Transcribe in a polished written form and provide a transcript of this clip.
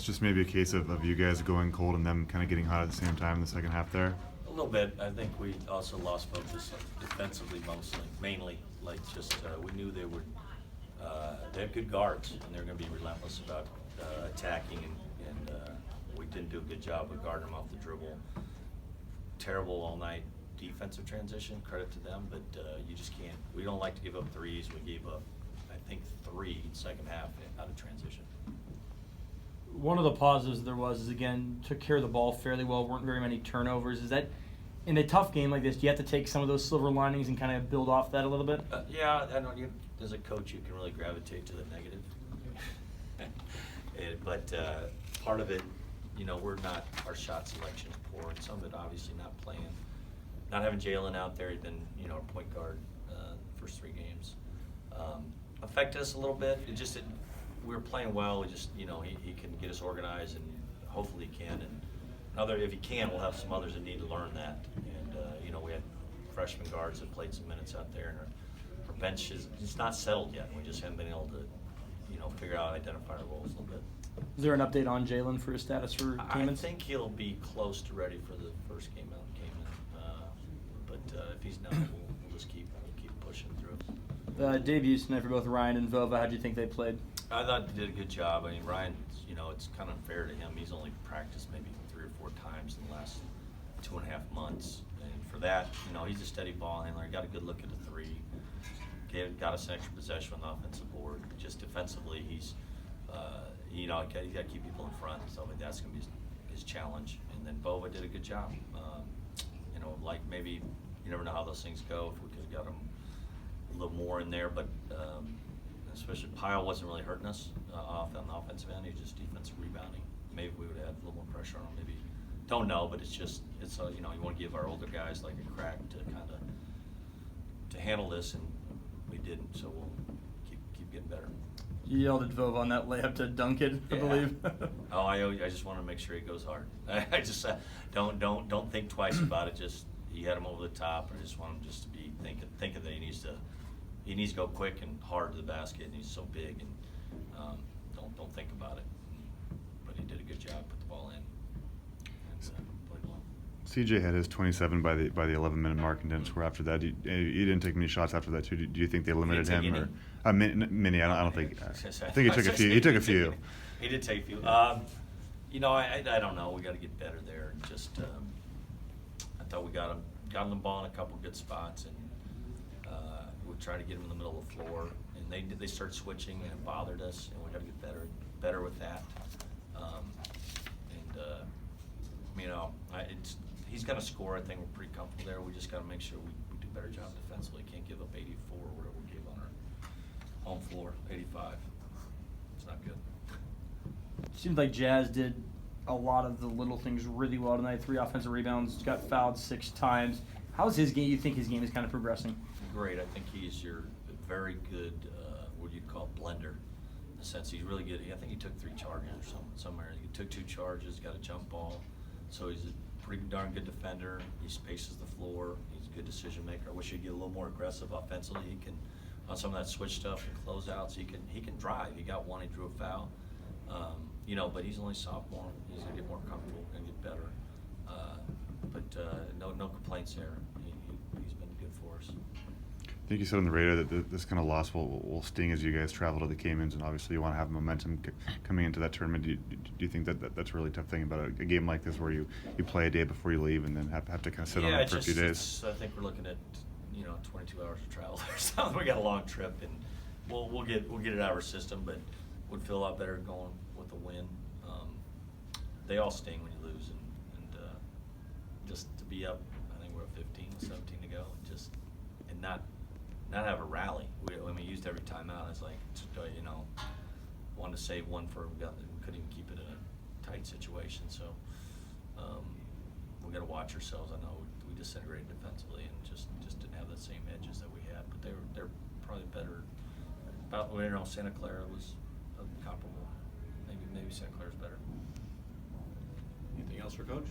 just maybe a case of you guys going cold and them kind of getting hot at the same time in the second half there? A little bit. I think we also lost focus defensively mainly. Like just we knew they have good guards and they're going to be relentless about attacking and we didn't do a good job of guarding them off the dribble. Terrible all night defensive transition. Credit to them, but you just can't. We don't like to give up threes. We gave up, I think, 3 second half out of transition. One of the positives there is, again, took care of the ball fairly well, weren't very many turnovers. Is that, in a tough game like this, do you have to take some of those silver linings and kind of build off that a little bit? Yeah, I know. As a coach, you can really gravitate to the negative. But part of it, our shot selection is poor, and some of it obviously not playing. Not having Jalen out there, then, our point guard first 3 games. Affected us a little bit. We were playing well. We just, he can get us organized, and hopefully he can. And if he can, we'll have some others that need to learn that. And we had freshman guards that played some minutes out there, and our bench it's not settled yet. We just haven't been able to, figure out, identify our roles a little bit. Is there an update on Jalen for his status for Cayman? I think he'll be close to ready for the first game out in Cayman. But if he's not, we'll just keep pushing through. Debuts tonight for both Ryan and Vova. How do you think they played? I thought they did a good job. I mean, Ryan, it's kind of unfair to him. He's only practiced maybe 3 or 4 times in the last 2.5 months. And for that, he's a steady ball handler. He got a good look at the 3. Got us an extra possession on the offensive board. Just defensively, he's he's got to keep people in front. So that's going to be his challenge. And then Bova did a good job. Like maybe you never know how those things go. If we could have got him a little more in there, but especially Pyle wasn't really hurting us on the offensive end. He was just defensive rebounding. Maybe we would have had a little more pressure on him. Maybe don't know, but it's you want to give our older guys like a crack to kind of to handle this, and we didn't. So we'll keep getting better. You yelled at Vova on that layup to dunk it, I believe. I just want to make sure he goes hard. I just don't think twice about it. Just he had him over the top. I just want him just to be thinking that he needs to go quick and hard to the basket, and he's so big, and don't think about it. But he did a good job, put the ball in, and played well. CJ had his 27 by the 11-minute mark and didn't score after that. He didn't take many shots after that too. Do you think they limited him? Or many? I don't think. I think he took a few. He took a few. He did take a few. I don't know. We got to get better there. Just I thought we got him the ball in a couple good spots, and we tried to get him in the middle of the floor, and they started switching, and it bothered us, and we got to get better with that. He's going to score. I think we're pretty comfortable there. We just got to make sure we do a better job defensively. Can't give up 84 or whatever we gave on our home floor, 85. It's not good. It seems like Jazz did a lot of the little things really well tonight. 3 offensive rebounds, got fouled 6 times. How's his game? You think his game is kind of progressing? Great. I think he's your very good, what you'd call blender. In the sense he's really good. I think he took 3 charges or somewhere. He took 2 charges, got a jump ball. So he's a pretty darn good defender. He spaces the floor. He's a good decision maker. I wish he'd get a little more aggressive offensively. He can, on some of that switch stuff and closeouts, he can drive. He got 1, he drew a foul. But he's only sophomore. He's gonna get more comfortable and get better. No complaints there. He's been good for us. I think you said on the radio that this kind of loss will sting as you guys travel to the Caymans, and obviously you want to have momentum coming into that tournament. Do you think that's a really tough thing about a game like this, where you play a day before you leave and then have to kind of sit on it for a few days? I think we're looking at 22 hours of travel or something. We got a long trip, and we'll get it out of our system, but would feel a lot better going with a win. They all sting when you lose, and just to be up, I think we're up 15, 17 to go, and not have a rally. We used every timeout. It's like, wanted to save one we couldn't even keep it in a tight situation. So we got to watch ourselves. I know we disintegrated defensively and just didn't have the same edges that we had. But they're probably better. Santa Clara was comparable. Maybe Santa Clara's better. Anything else for Coach?